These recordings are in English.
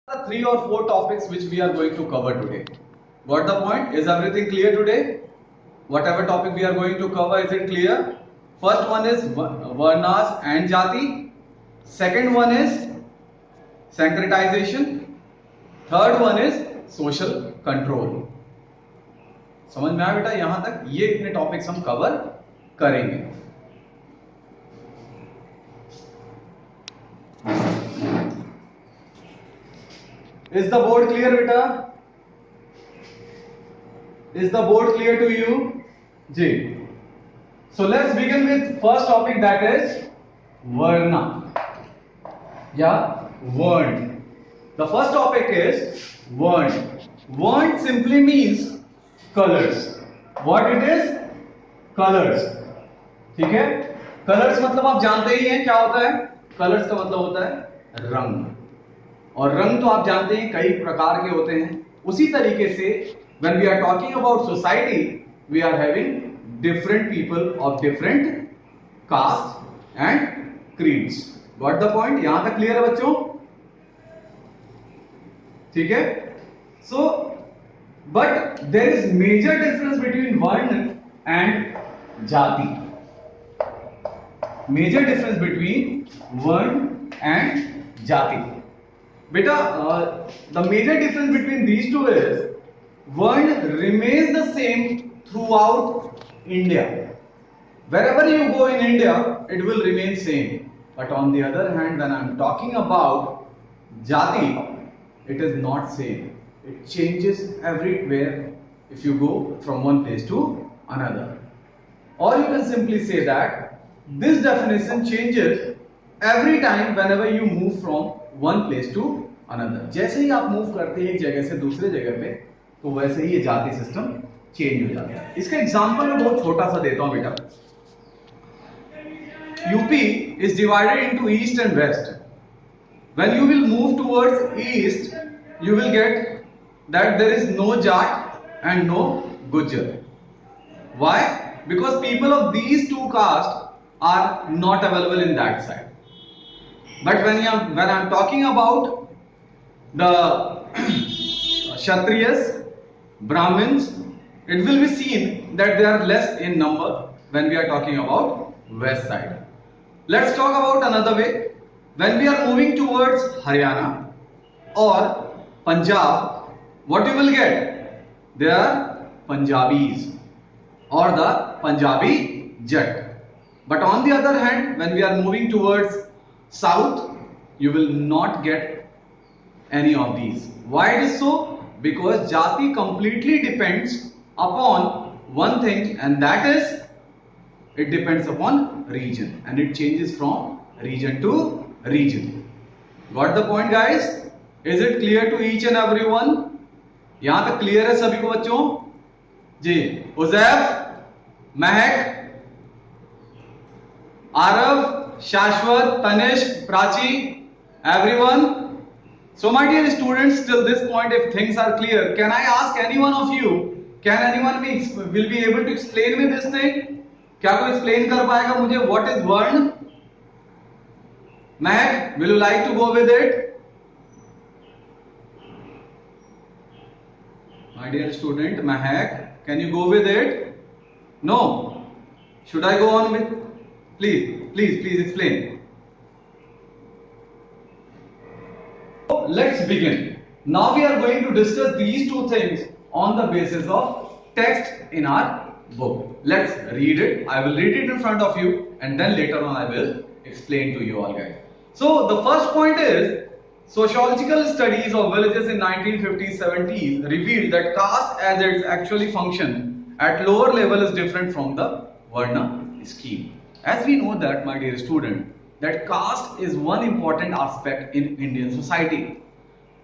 The three or four topics which we are going to cover today. Got the point? Is everything clear today? Whatever topic we are going to cover, is it clear? First one is Varnas and Jati. Second one is syncretization. Third one is social control. समझ में आया बेटा? यहां तक ये इतने topics हम cover करेंगे. Is the board clear, beta? Is the board clear to you? Ji. So let's begin with first topic, that is Varna. Yeah, Vern. The first topic is Vern. Vern simply means colors. What it is? Colors. ठीक है? Colors मतलब आप जानते ही हैं क्या होता है? Colors का मतलब होता है रंग. और रंग तो आप जानते हैं कई प्रकार के होते हैं. उसी तरीके से when we are talking about society, we are having different people of different caste and creeds. Got the point? यहां तक क्लियर है बच्चों? ठीक है? So, but there is major difference between Varna and Jati. Major difference between Varna and Jati. Beta, the major difference between these two is Vern remains the same throughout India. Wherever you go in India, it will remain same. But on the other hand, when I am talking about Jati, it is not same. It changes everywhere if you go from one place to another. Or you can simply say that this definition changes every time whenever you move from one place to another. जैसे ही आप move करते हैं एक जगह से दूसरे जगह पे, तो वैसे ही ये जाति सिस्टम चेंज हो जाता है. इसका एग्जांपल मैं बहुत छोटा सा देता हूं बेटा. UP is divided into east and west. When you will move towards east, you will get that there is no Jat and no Gujjar. Why? Because people of these two castes are not available in that side. But when I am talking about the Kshatriyas, Brahmins, it will be seen that they are less in number when we are talking about west side. Let's talk about another way. When we are moving towards Haryana or Punjab, what you will get? They are Punjabis or the Punjabi Jat. But on the other hand, when we are moving towards south, you will not get any of these. Why it is so? Because Jati completely depends upon one thing, and that is it depends upon region, and it changes from region to region. Got the point, guys? Is it clear to each and every one? यहां तक clear है सभी को बच्चों? जी. उजैफ, महक, आरव, शाश्वत, Tanishq, Prachi, everyone? So my dear students, till this point, if things are clear, can I ask any one of you, can anyone will be able to explain me this thing? क्या कोई explain कर पाएगा मुझे what is Vern? Mahak, will you like to go with it? My dear student, Mahak, can you go with it? No? Should I go on with? Please explain. Let's begin. Now we are going to discuss these two things on the basis of text in our book. Let's read it. I will read it in front of you, and then later on I will explain to you all, guys. So the first point is sociological studies of villages in 1950s 70s revealed that caste as its actually function at lower level is different from the Varna scheme. As we know that, my dear student, that caste is one important aspect in Indian society.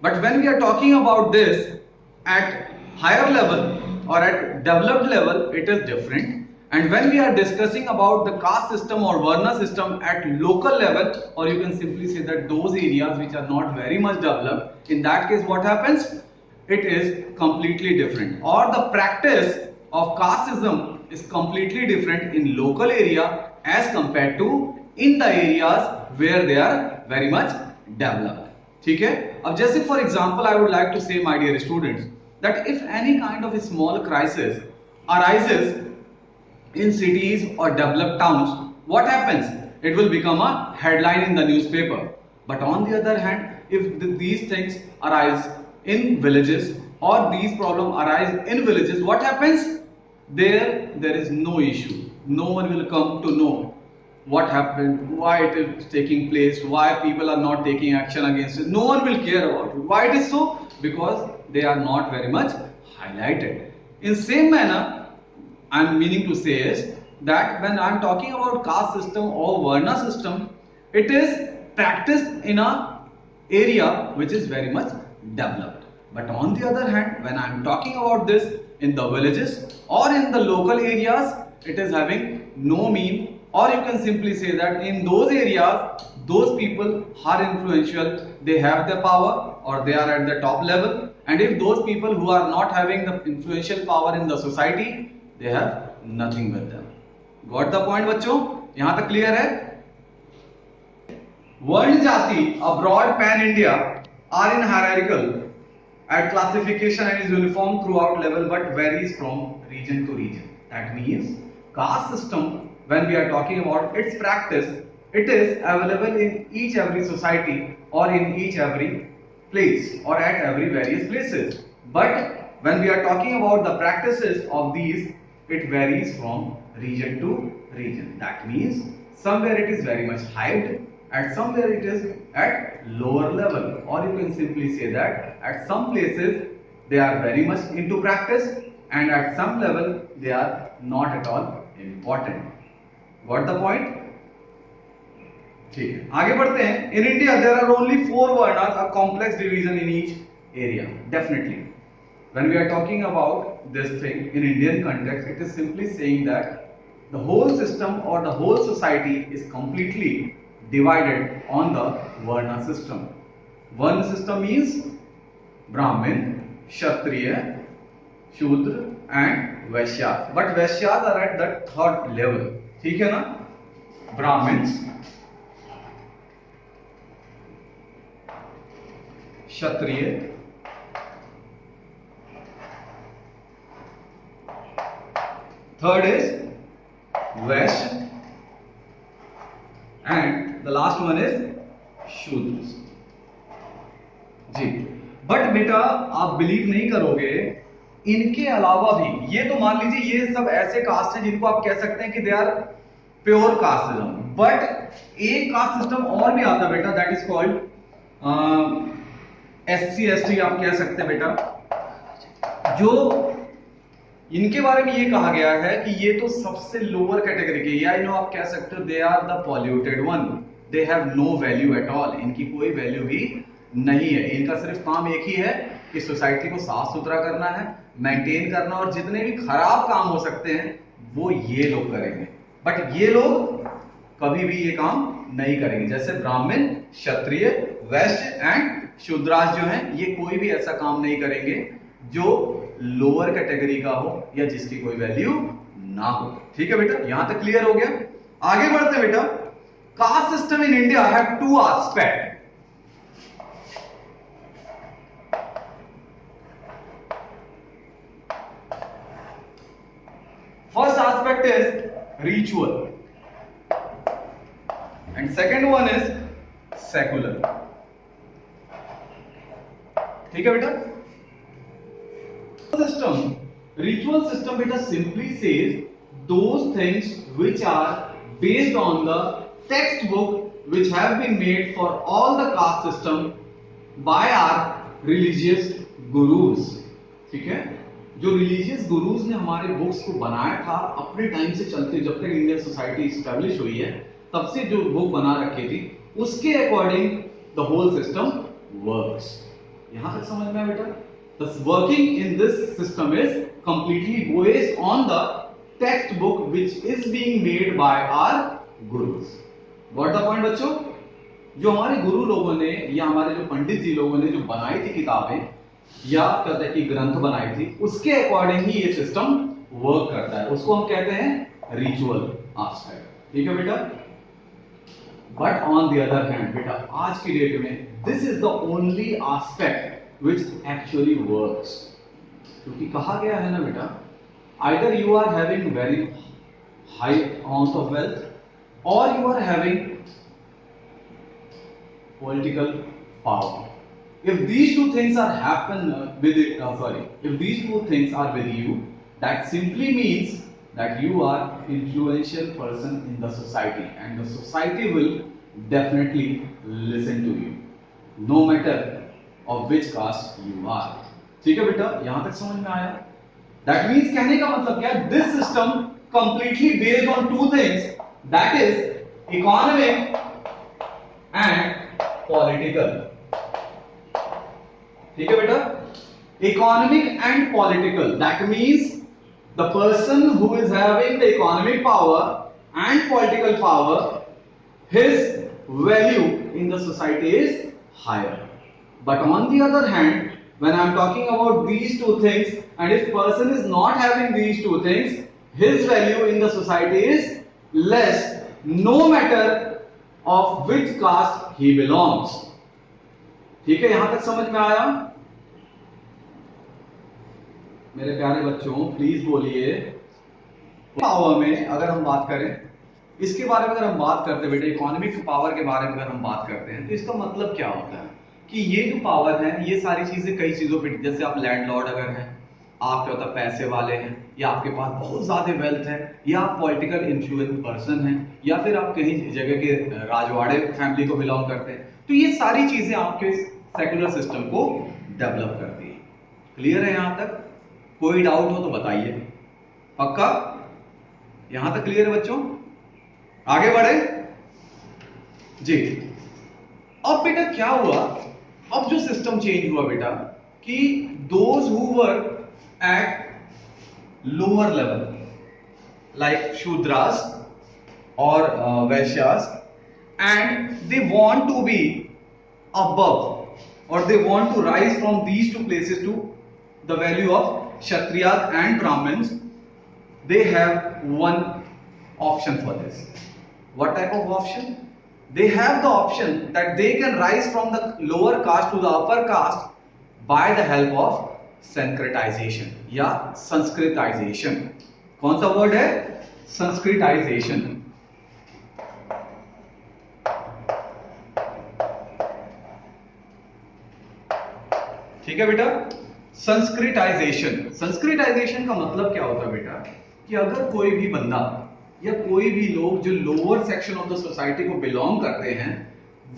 But when we are talking about this at higher level or at developed level, it is different. And when we are discussing about the caste system or Varna system at local level, or you can simply say that those areas which are not very much developed, in that case what happens? It is completely different. Or the practice of casteism is completely different in local area as compared to in the areas where they are very much developed. ठीक है? अब जैसे for example I would like to say my dear students that if any kind of small crisis arises in cities or developed towns, what happens? It will become a headline in the newspaper. But on the other hand, if these things arise in villages or these problems arise in villages, what happens? There is no issue. No one will come to know what happened, why it is taking place, why people are not taking action against it. No one will care about it. Why it is so? Because they are not very much highlighted. In same manner, I'm meaning to say is that when I'm talking about caste system or Varna system, it is practiced in a area which is very much developed. But on the other hand, when I'm talking about this in the villages or in the local areas, it is having no mean, or you can simply say that in those areas, those people are influential, they have the power or they are at the top level. And if those people who are not having the influential power in the society, they have nothing with them. Got the point बच्चों? यहां तक clear है? वर्ण जाति abroad pan India are in hierarchical at classification and is uniform throughout level but varies from region to region. That means caste system, when we are talking about its practice, it is available in each every society or in each every place or at every various places. But when we are talking about the practices of these, it varies from region to region. That means somewhere it is very much hyped and somewhere it is at lower level, or you can simply say that at some places they are very much into practice and at some level they are not at all important. Got the point? ठीक है, आगे बढ़ते हैं. In India there are only 4 varnas, a complex division in each area. Definitely when we are talking about this thing in Indian context, it is simply saying that the whole system or the whole society is completely divided on the Varna system. Varna system means Brahmin, Kshatriya, Shudra and Vaishyas. But Vaishyas are at the 3rd level. ठीक है ना? Brahmins, Kshatriya, third is Vaishya and the last one is Shudras. जी, but बेटा आप believe नहीं करोगे, इनके अलावा भी ये तो मान लीजिए ये सब ऐसे कास्ट हैं जिनको आप कह सकते हैं कि they are pure caste system, but एक कास्ट सिस्टम और भी आता है बेटा, that is called SC ST आप कह सकते हैं बेटा, जो इनके बारे में ये कहा गया है कि ये तो सबसे लोअर कैटेगरी के, या आप कह सकते हो they are the polluted one, they have no value at all, इनकी कोई वैल्यू ही नहीं है. इनका सिर्फ काम एक ही है कि सोसाइटी को साफ सुथरा करना है, मेंटेन करना, और जितने भी खराब काम हो सकते हैं वो ये लोग करेंगे. बट ये लोग कभी भी ये काम नहीं करेंगे. जैसे ब्राह्मण, क्षत्रिय, वैश्य एंड शूद्रास जो हैं, ये कोई भी ऐसा काम नहीं करेंगे जो लोअर कैटेगरी का हो या जिसकी कोई वैल्यू ना हो. ठीक है बेटा, यहां तक क्लियर हो गया. आगे बढ़ते हैं बेटा. Caste system in India have 2 aspect. First aspect is ritual and second one is secular. ठीक है बेटा. System, ritual system beta simply says those things which are based on the textbook which have been made for all the caste system by our religious gurus. ठीक है, जो religious gurus ने हमारे books को बनाया था अपने टाइम से चलते, जब तक इंडियन सोसाइटी इस्टेब्लिश हुई है तब से जो बुक बना रखी थी उसके according the whole system works. यहां तक समझ में आया बेटा? The working in this system is completely based on the textbook which is being made by our gurus. Got the point बच्चों? जो हमारे गुरु लोगों ने या हमारे जो पंडित जी लोगों ने जो बनाई थी किताबें या कहते हैं कि ग्रंथ बनाई थी, उसके अकॉर्डिंग ही ये सिस्टम वर्क करता है. उसको हम कहते हैं रिचुअल एस्पेक्ट. ठीक है बेटा. But on the other hand बेटा आज की डेट में this is the only aspect which actually works, क्योंकि कहा गया है ना बेटा, either you are having very high amount of wealth और you are having political power. If these two things are if these two things are with you, that simply means that you are influential person in the society, and the society will definitely listen to you, no matter of which caste you are. ठीक है बेटा, यहां तक समझ में आया? That means कहने का मतलब क्या है? This system completely based on two things, that is economic and political. ठीक है बेटा, economic and political, that means the person who is having the economic power and political power, his value in the society is higher. But on the other hand, when I am talking about these two things, and if person is not having these two things, his value in the society is less, no matter of which caste he belongs. ठीक है, यहां तक समझ में आया? मेरे प्यारे बच्चों प्लीज बोलिए. पावर में अगर हम बात करें, इसके बारे में अगर हम बात करते हैं बेटे, इकोनॉमिक पावर के बारे में अगर हम बात करते हैं, तो इसका मतलब क्या होता है कि ये जो पावर है, ये सारी चीजें कई चीजों पे, जैसे आप लैंडलॉर्ड अगर हैं, आप क्या होता है पैसे वाले हैं, या आपके पास बहुत ज्यादा वेल्थ है, या आप पॉलिटिकल इन्फ्लुएंस पर्सन हैं, या फिर आप कहीं जगह के राजवाड़े फैमिली को बिलोंग करते हैं, तो ये सारी चीजें आपके सेकुलर सिस्टम को डेवलप करती है. क्लियर है यहां तक? कोई डाउट हो तो बताइए. पक्का? यहां तक क्लियर है बच्चों? आगे बढ़े जी. अब बेटा क्या हुआ, अब जो सिस्टम चेंज हुआ बेटा, कि those who were at lower level like Shudras or Vaishyas, and they want to be above, or they want to rise from these two places to the value of Kshatriyas and Brahmins, they have one option for this. What type of option? They have the option that they can rise from the lower caste to the upper caste by the help of Sanskritisation या Sanskritisation. कौन सा word है? Sanskritisation. ठीक है बेटा, Sanskritisation. Sanskritisation का मतलब क्या होता है बेटा, कि अगर कोई भी बंदा या कोई भी लोग जो lower section of the society को बिलोंग करते हैं,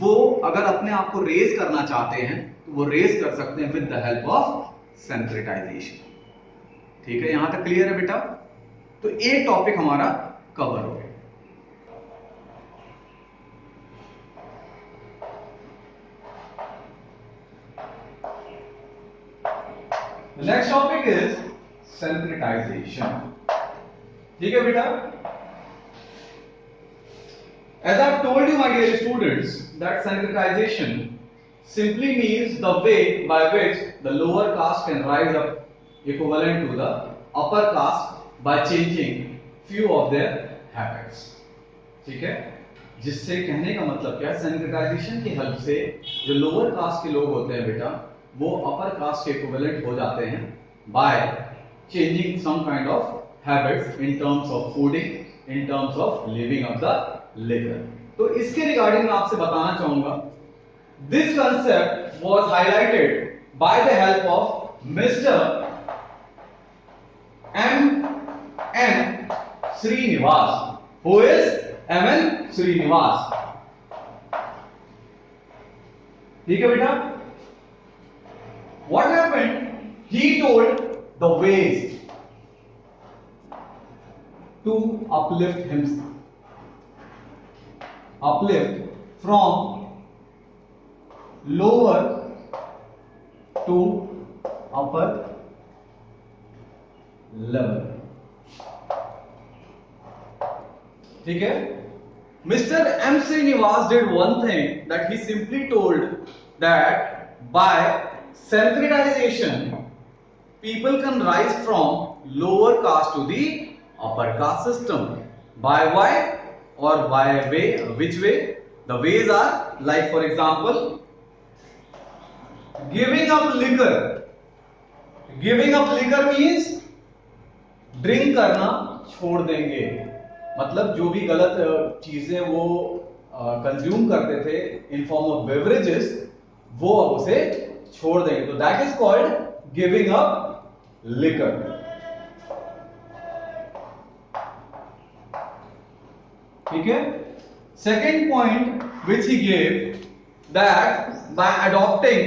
वो अगर अपने आप को रेज करना चाहते हैं, तो वो रेज कर सकते हैं विद द हेल्प ऑफ सेंक्रेटाइजेशन. ठीक है, यहां तक क्लियर है बेटा? तो एक टॉपिक हमारा कवर हो गया. Next topic is Sanskritization. ठीक है बेटा, as I have told you my dear students that syncretization simply means the way by which the lower caste can rise up equivalent to the upper caste by changing few of their habits. ठीक है, जिससे कहने का मतलब क्या है, syncretization की help से जो लोअर कास्ट के लोग होते हैं बेटा, वो अपर कास्ट के इक्विवेलेंट हो जाते हैं by changing some kind of habits in terms of fooding, in terms of living of the living. तो इसके रिगार्डिंग मैं आपसे बताना चाहूंगा, this concept was highlighted by the help of Mr. M.N. Srinivas. Who is M.N. Srinivas? ठीक है बेटा, what happened? He told the ways to uplift himself, uplift from lower to upper level. ठीक है, Mr. M. Srinivas did one thing, that he simply told that by syncretization people can rise from lower caste to the upper caste system. By why or by way, which way? The ways are like, for example, giving up liquor. Giving up liquor means drink करना छोड़ देंगे, मतलब जो भी गलत चीजें वो consume करते थे इन फॉर्म ऑफ बेवरेजेस, वो अब उसे छोड़ देंगे. तो that is called giving up liquor. ठीक है. Second point which he gave, that bye adopting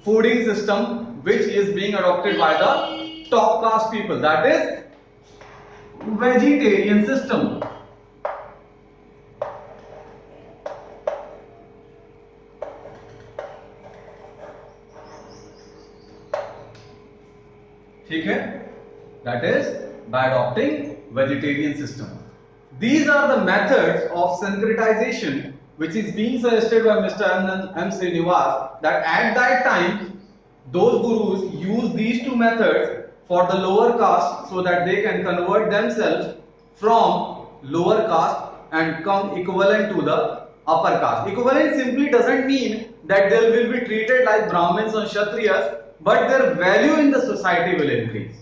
fooding system which is being adopted by the top caste people, that is vegetarian system. ठीक है, that is by adopting vegetarian system. These are the methods of syncretization which is being suggested by Mr. M. Srinivas, that at that time those gurus use these two methods for the lower caste so that they can convert themselves from lower caste and come equivalent to the upper caste. Equivalent simply doesn't mean that they will be treated like Brahmins or Kshatriyas, but their value in the society will increase.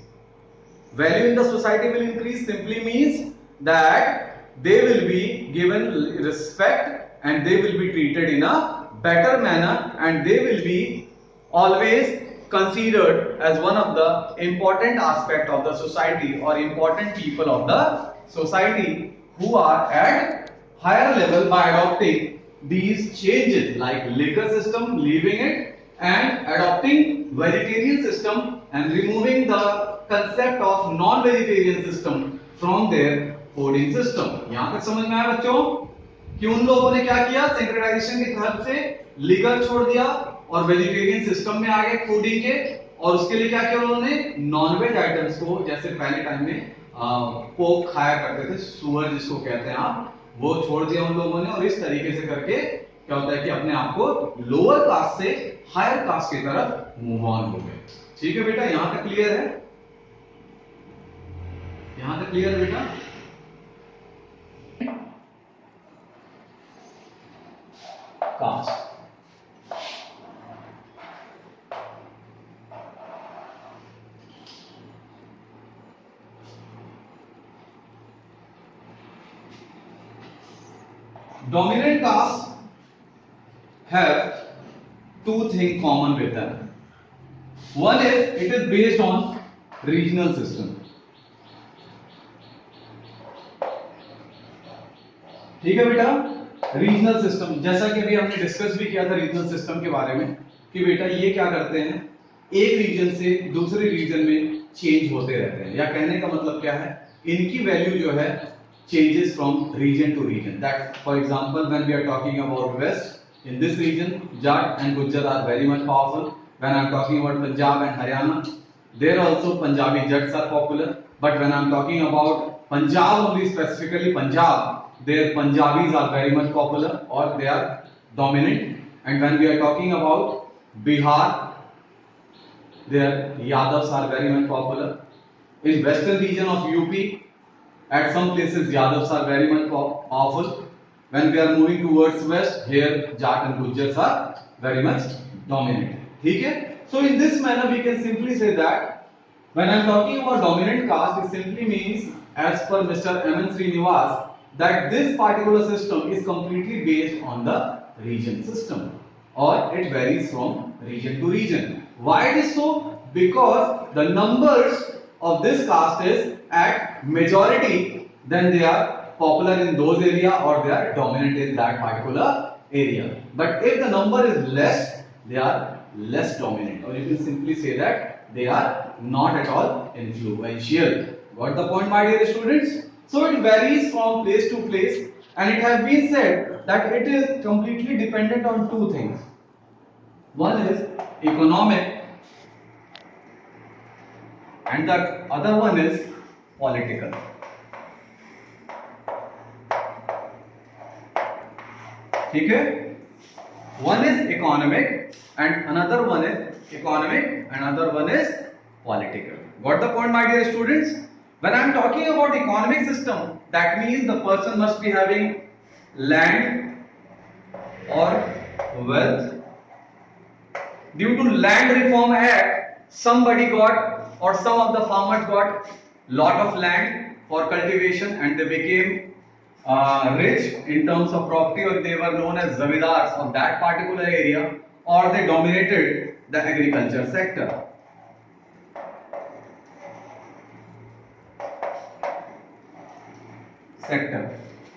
Value in the society will increase simply means that they will be given respect and they will be treated in a better manner, and they will be always considered as one of the important aspect of the society or important people of the society who are at higher level by adopting these changes like liquor system, leaving it, and adopting vegetarian system and removing the concept of non-vegetarian system from their fooding system. यहाँ तक समझ में आया बच्चों कि उन लोगों ने क्या किया, सिंक्रेटाइजेशन की हेल्प से लिकर छोड़ दिया और वेजिटेरियन सिस्टम में आ गए फूडिंग के, और उसके लिए क्या किया उन्होंने, नॉनवेज आइटम्स को, जैसे पहले टाइम में पोक खाया करते थे, सुअर जिसको कहते हैं आप, वो छोड़ दिया उन लोगों ने, और इस तरीके से करके क्या होता है कि अपने आप को लोअर कास्ट से हायर कास्ट की तरफ मूव ऑन हो गए. ठीक है बेटा, यहां तक क्लियर है? यहां तक क्लियर है बेटा? Cast. Dominant castes have two things common with them. One is it is based on regional system. ठीक है बेटा, रीजनल सिस्टम, जैसा कि अभी हमने डिस्कस भी किया था रीजनल सिस्टम के बारे में कि बेटा ये क्या करते हैं, एक रीजन से दूसरे रीजन में चेंज होते रहते हैं, या कहने का मतलब क्या है, इनकी वैल्यू जो है changes from region to region. That, for example, when we are talking about West, in this region, Jat and Gujjar are very much powerful. When I am talking about Punjab and Haryana, there also Punjabi Jats are popular. But when I am talking about Punjab only, specifically Punjab, their Punjabis are very much popular or they are dominant. And when we are talking about Bihar, their Yadavs are very much popular. In western region of UP, at some places Yadavs are very much powerful. When we are moving towards west, here Jat and Gujjars are very much dominant. ठीक है? So in this manner we can simply say that when I am talking about dominant caste, it simply means, as per Mr. M. Srinivas, that this particular system is completely based on the region system, or it varies from region to region. Why it is so? Because the numbers of this caste is at majority, then they are popular in those area or they are dominant in that particular area. But if the number is less, they are less dominant, or you can simply say that they are not at all influential. Got the point, my dear students? So it varies from place to place, and it has been said that it is completely dependent on two things. One is economic and the other one is political. ठीक है? One is economic and another one is political. Got the point, my dear students? When I am talking about economic system, that means the person must be having land, or wealth. Due to Land Reform Act, somebody got, or some of the farmers got lot of land for cultivation, and they became rich in terms of property, or they were known as zamindars of that particular area, or they dominated the agriculture sector.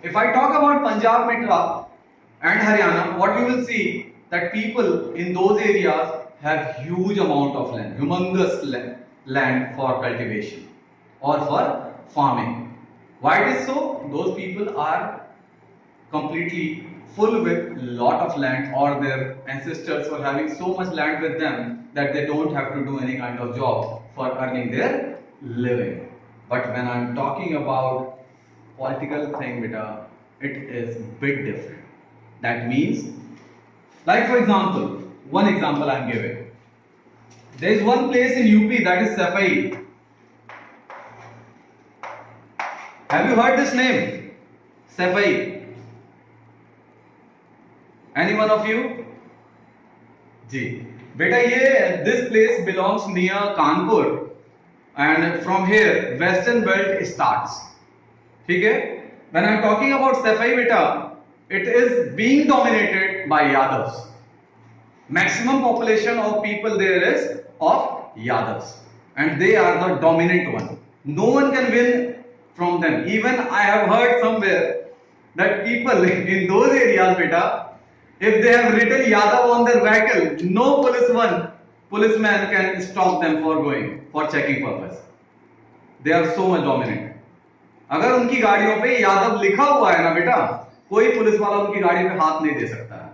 If I talk about Punjab, Mitra and Haryana, what you will see that people in those areas have huge amount of land, humongous land for cultivation or for farming. Why it is so? Those people are completely full with lot of land, or their ancestors were having so much land with them that they don't have to do any kind of job for earning their living. But when I'm talking about political thing, beta, it is bit different. That means, like for example, one example I'm giving. There is one place in UP, that is Safai. Have you heard this name? Safai. Any one of you? Ji. Beta, this place belongs near Kanpur, and from here Western Belt starts. Okay? When I'm talking about Safai, beta, it is being dominated by Yadavs. Maximum population of people there is of Yadavs, and they are the dominant one. No one can win from them. Even I have heard somewhere that people in those areas, beta, if they have written Yadav on their vehicle, no policeman can stop them for going for checking purpose. They are so much dominant. अगर उनकी गाड़ियों पे यादव लिखा हुआ है ना बेटा, कोई पुलिस वाला उनकी गाड़ी पे हाथ नहीं दे सकता है.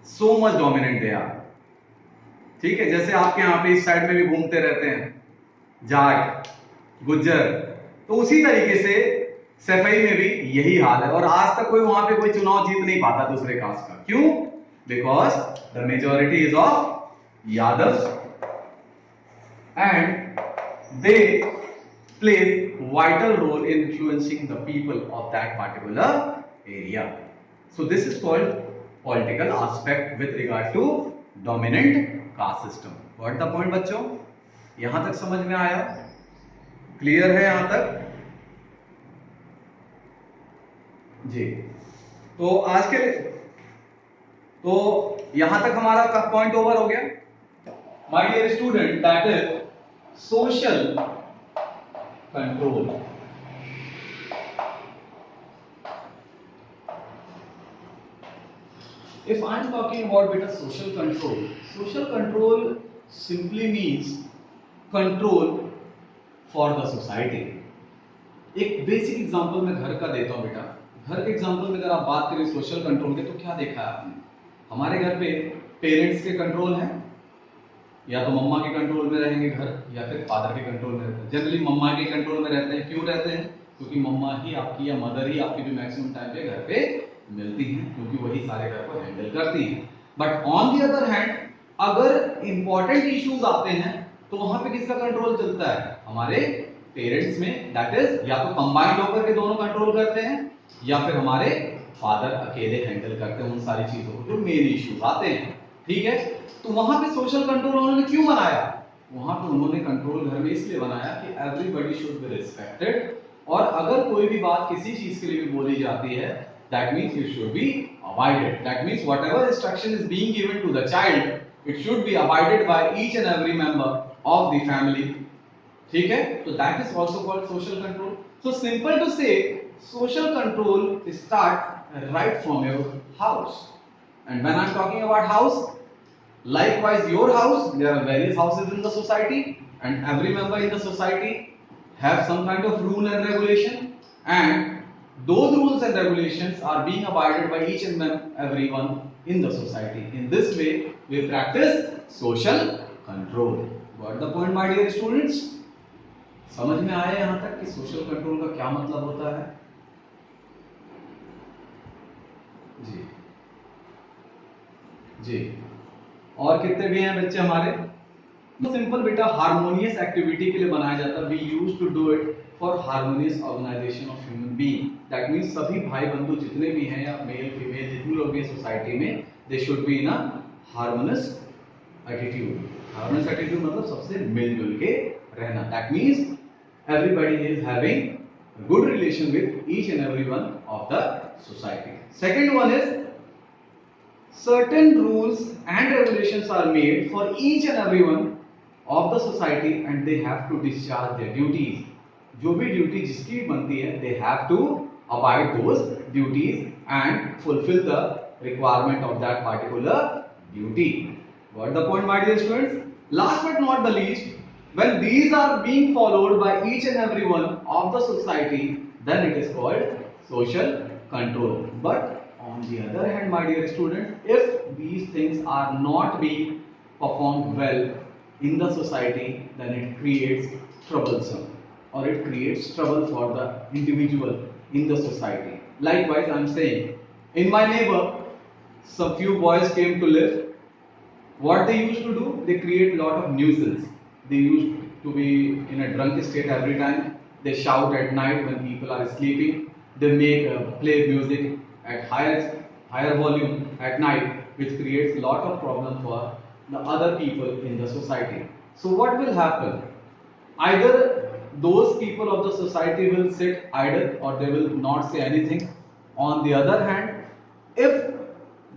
So much dominant they are. ठीक है, जैसे आपके यहाँ पे इस साइड में भी घूमते रहते हैं जाट, गुज्जर, तो उसी तरीके से सफाई में भी यही हाल है. और आज तक कोई वहां पे कोई चुनाव जीत नहीं पाता दूसरे कास्ट का. क्यों? Because the majority is of Yadav and they play vital role in influencing the people of that particular area. So this is called political aspect with regard to dominant caste system. What the point बच्चों? यहां तक समझ में आया? Clear है यहां तक? जी. तो आज के लिए तो यहां तक हमारा पॉइंट ओवर हो गया. My dear student, that is social control. If I am talking about beta social control simply means control for the society. एक बेसिक एग्जांपल मैं घर का देता हूं बेटा. घर के एग्जांपल में अगर आप बात करें सोशल कंट्रोल के, तो क्या देखा है आपने? हमारे घर पे पेरेंट्स के कंट्रोल है, या तो मम्मा के कंट्रोल में रहेंगे घर, या फिर फादर के कंट्रोल में रहते हैं. जनरली मम्मा के कंट्रोल में रहते हैं. क्यों रहते हैं? क्योंकि मम्मा ही आपकी या मदर ही आपकी भी मैक्सिमम टाइम पे घर पे मिलती हैं, क्योंकि वही सारे घर को हैंडल करती हैं. But on the other hand, अगर इंपॉर्टेंट इश्यूज आते हैं तो वहां पे किसका कंट्रोल चलता है? हमारे पेरेंट्स में. दैट इज या तो कंबाइंड होकर के दोनों कंट्रोल करते हैं, या फिर हमारे फादर अकेले हैंडल करते हैं उन सारी चीजों को जो मेन इश्यूज आते हैं. ठीक है, तो वहां पे सोशल कंट्रोल उन्होंने क्यों बनाया? वहां पे उन्होंने कंट्रोल घर में इसलिए बनाया कि एवरीबॉडी शुड बी रिस्पेक्टेड, और अगर कोई भी बात किसी चीज के लिए भी बोली जाती है, that means it should be avoided. That means whatever instruction is being given to the child, it should be avoided by each and every member of the family. ठीक है, तो that is also called social control. So simple to say, social control start right from your house. And when I am talking about house, likewise your house, there are various houses in the society, and every member in the society have some kind of rule and regulation, and those rules and regulations are being abided by each and everyone in the society. In this way we practice social control. Got the point my dear students? समझ में आया यहां तक कि social control का क्या मतलब होता है? जी जी. और कितने भी हैं बच्चे हमारे? सिंपल बेटा हार्मोनियस एक्टिविटी के लिए बनाया जाता है। We use to do it for harmonious organisation of human being. That means सभी भाई बंधु जितने भी हैं या मेल फीमेल जितने लोग भी सोसाइटी में, they should be in a harmonious attitude. Harmonious attitude मतलब सबसे मिलजुल के रहना। That means everybody is having a good relation with each and every one of the society. Second one is certain rules and regulations are made for each and every one of the society and they have to discharge their duties. जो भी duty जिसकी बनती है, they have to abide those duties and fulfill the requirement of that particular duty. Got the point, my dear students? Last but not the least, when these are being followed by each and every one of the society, then it is called social control. But on the other hand, my dear students, if these things are not being performed well in the society, then it creates troublesome or it creates trouble for the individual in the society. Likewise, I am saying, in my neighbor, some few boys came to live. What they used to do, they create a lot of nuisance. They used to be in a drunk state every time. They shout at night when people are sleeping. They make play music at higher volume at night, which creates a lot of problem for the other people in the society. So what will happen? Either those people of the society will sit idle or they will not say anything. On the other hand, if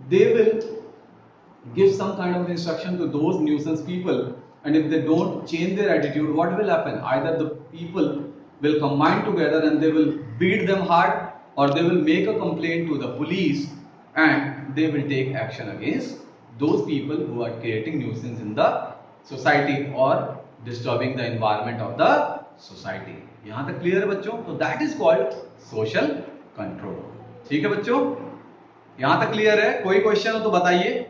they will give some kind of instruction to those nuisance people, and if they don't change their attitude, what will happen? Either the people will combine together and they will beat them hard, or they will make a complaint to the police and they will take action against those people who are creating nuisance in the society or disturbing the environment of the society. यहाँ तक clear है बच्चों? तो that is called social control. ठीक है बच्चों, यहाँ तक क्लियर है? कोई क्वेश्चन हो तो बताइए।